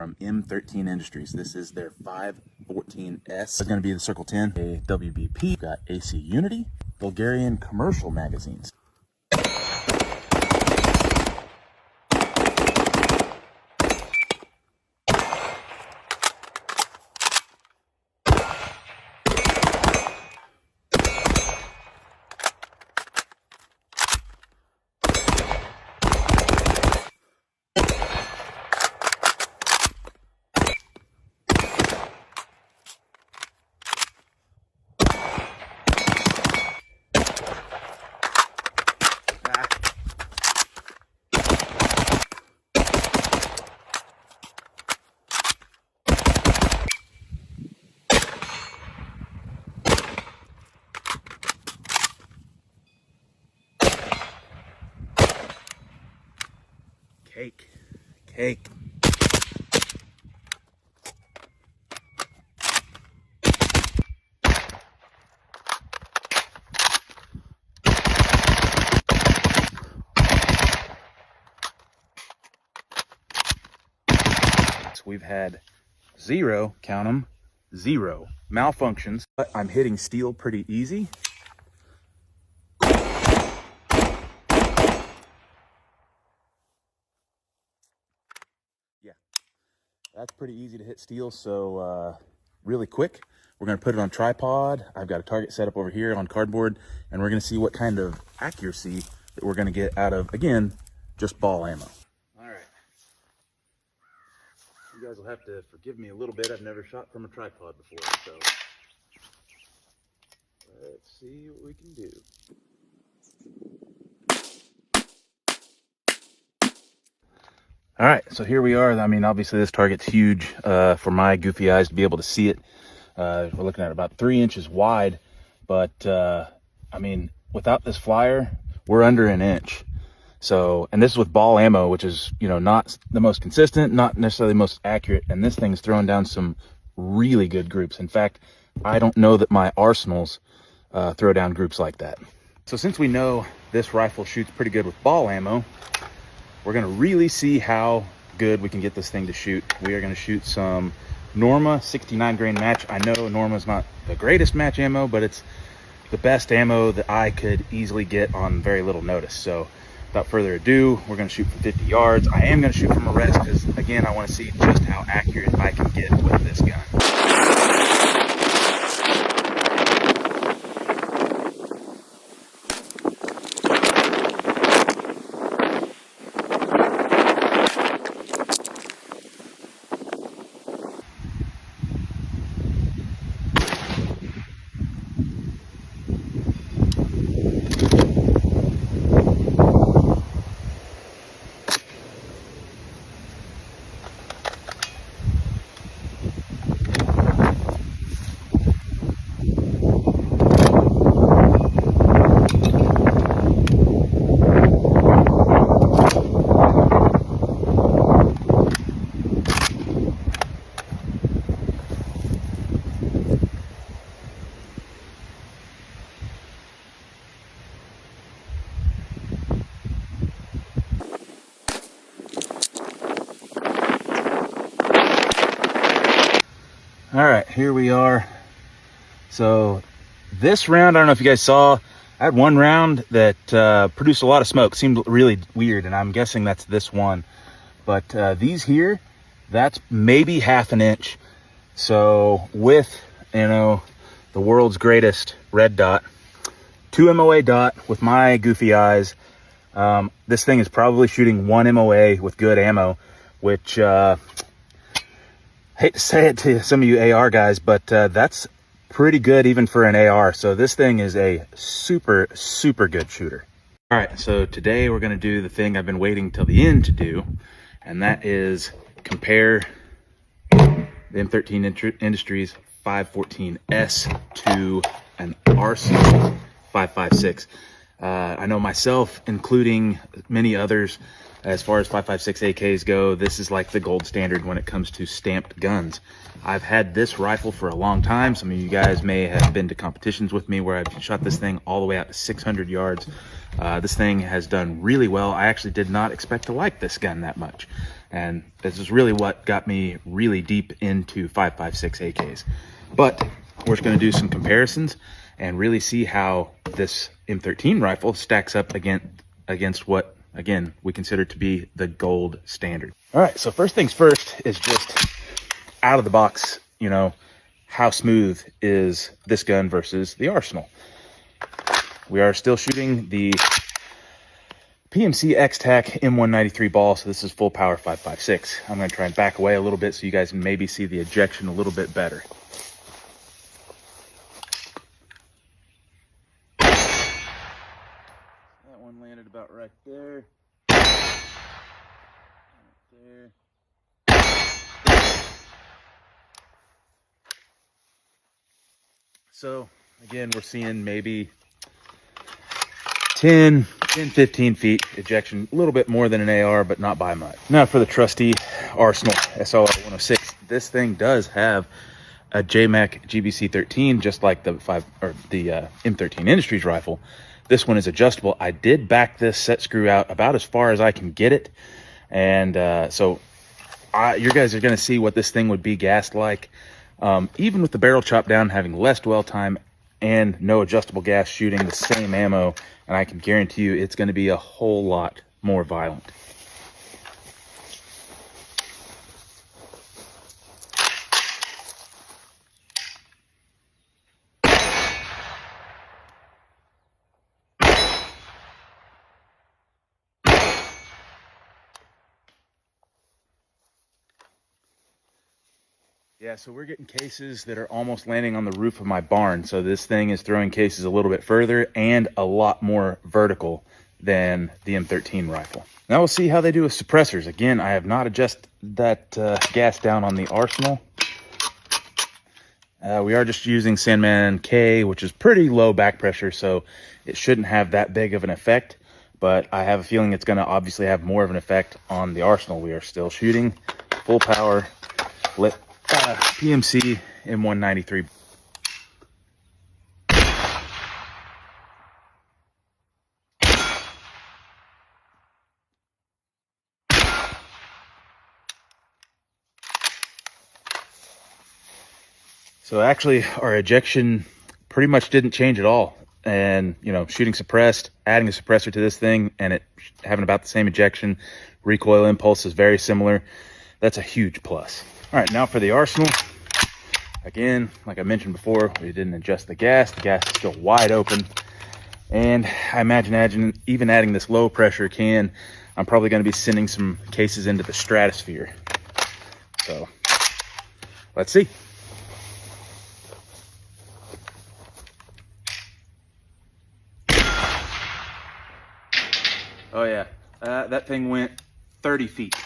from M13 Industries. This is their 514S. It's going to be the Circle 10, a WBP, got AC Unity, Bulgarian commercial magazines. Cake. So we've had zero, count them, zero malfunctions, but I'm hitting steel pretty easy. Yeah, that's pretty easy to hit steel. So really quick, we're going to put it on tripod. I've got a target set up over here on cardboard, and we're going to see what kind of accuracy that we're going to get out of, again, just ball ammo. All right, you guys will have to forgive me a little bit. I've never shot from a tripod before, so let's see what we can do. All right, so here we are. I mean, obviously this target's huge for my goofy eyes to be able to see it. We're looking at about 3 inches wide, but I mean, without this flyer, we're under an inch. So, and this is with ball ammo, which is, you know, not the most consistent, not necessarily the most accurate, and this thing's throwing down some really good groups. In fact, I don't know that my arsenals throw down groups like that. So since we know this rifle shoots pretty good with ball ammo, we're going to really see how good we can get this thing to shoot. We are going to shoot some Norma 69 grain match. I know Norma's not the greatest match ammo, but it's the best ammo that I could easily get on very little notice. So without further ado, we're going to shoot from 50 yards. I am going to shoot from a rest because, again, I want to see just how accurate I can get with this gun. All right, here we are. So this round, I don't know if you guys saw, I had one round that produced a lot of smoke, seemed really weird, and I'm guessing that's this one. But these here, that's maybe half an inch. So with, you know, the world's greatest red dot, 2 MOA dot with my goofy eyes, this thing is probably shooting 1 MOA with good ammo, which hate to say it to some of you AR guys, but that's pretty good even for an AR. So this thing is a super, super good shooter. All right, so today we're gonna do the thing I've been waiting till the end to do, and that is compare the M13 Industries 514S to an Arsenal 556. I know myself, including many others, As far as 5.56 AKs go, this is like the gold standard when it comes to stamped guns. I've had this rifle for a long time. Some of you guys may have been to competitions with me where I've shot this thing all the way out to 600 yards. This thing has done really well. I actually did not expect to like this gun that much. And this is really what got me really deep into 5.56 AKs. But we're just going to do some comparisons and really see how this M13 rifle stacks up against what, again, we consider to be the gold standard. All right, so first things first is just out of the box, you know, how smooth is this gun versus the Arsenal? We are still shooting the PMC X-Tac M193 ball, so this is full power 5.56. I'm going to try and back away a little bit so you guys can maybe see the ejection a little bit better. That one landed about right there. Right there. So again, we're seeing maybe 10, 15 feet ejection, a little bit more than an AR, but not by much. Now for the trusty Arsenal SLR 106, this thing does have a JMAC GBC 13, just like the M13 Industries rifle. This one is adjustable. I did back this set screw out about as far as I can get it, and so you guys are going to see what this thing would be gassed like. Even with the barrel chopped down, having less dwell time and no adjustable gas, shooting the same ammo, and I can guarantee you it's going to be a whole lot more violent. Yeah, so we're getting cases that are almost landing on the roof of my barn. So this thing is throwing cases a little bit further and a lot more vertical than the M13 rifle. Now we'll see how they do with suppressors. Again, I have not adjusted that gas down on the Arsenal. We are just using Sandman K, which is pretty low back pressure, so it shouldn't have that big of an effect. But I have a feeling it's going to obviously have more of an effect on the Arsenal. We are still shooting full power lit PMC M193. So actually our ejection pretty much didn't change at all. And, you know, shooting suppressed, adding a suppressor to this thing and it having about the same ejection, recoil impulse is very similar. That's a huge plus. All right, now for the Arsenal. Again, like I mentioned before, we didn't adjust the gas. The gas is still wide open. And I imagine even adding this low pressure can, I'm probably going to be sending some cases into the stratosphere. So let's see. Oh yeah, that thing went 30 feet.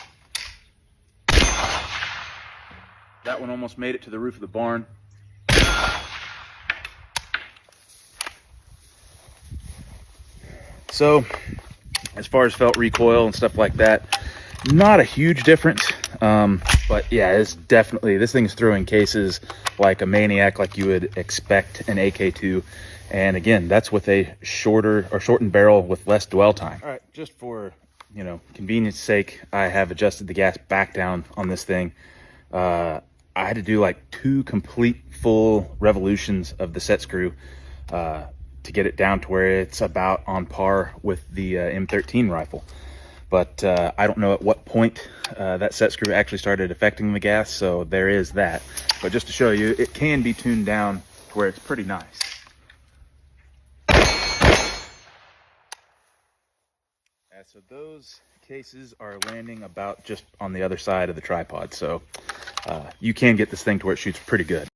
That one almost made it to the roof of the barn. So, as far as felt recoil and stuff like that, not a huge difference. But yeah, it's definitely, this thing's throwing cases like a maniac, like you would expect an AK-2. And again, that's with a shortened barrel with less dwell time. All right, just for, you know, convenience sake, I have adjusted the gas back down on this thing. I had to do like 2 complete full revolutions of the set screw to get it down to where it's about on par with the M13 rifle. But I don't know at what point that set screw actually started affecting the gas, so there is that. But just to show you, it can be tuned down to where it's pretty nice. So those cases are landing about just on the other side of the tripod, so you can get this thing to where it shoots pretty good.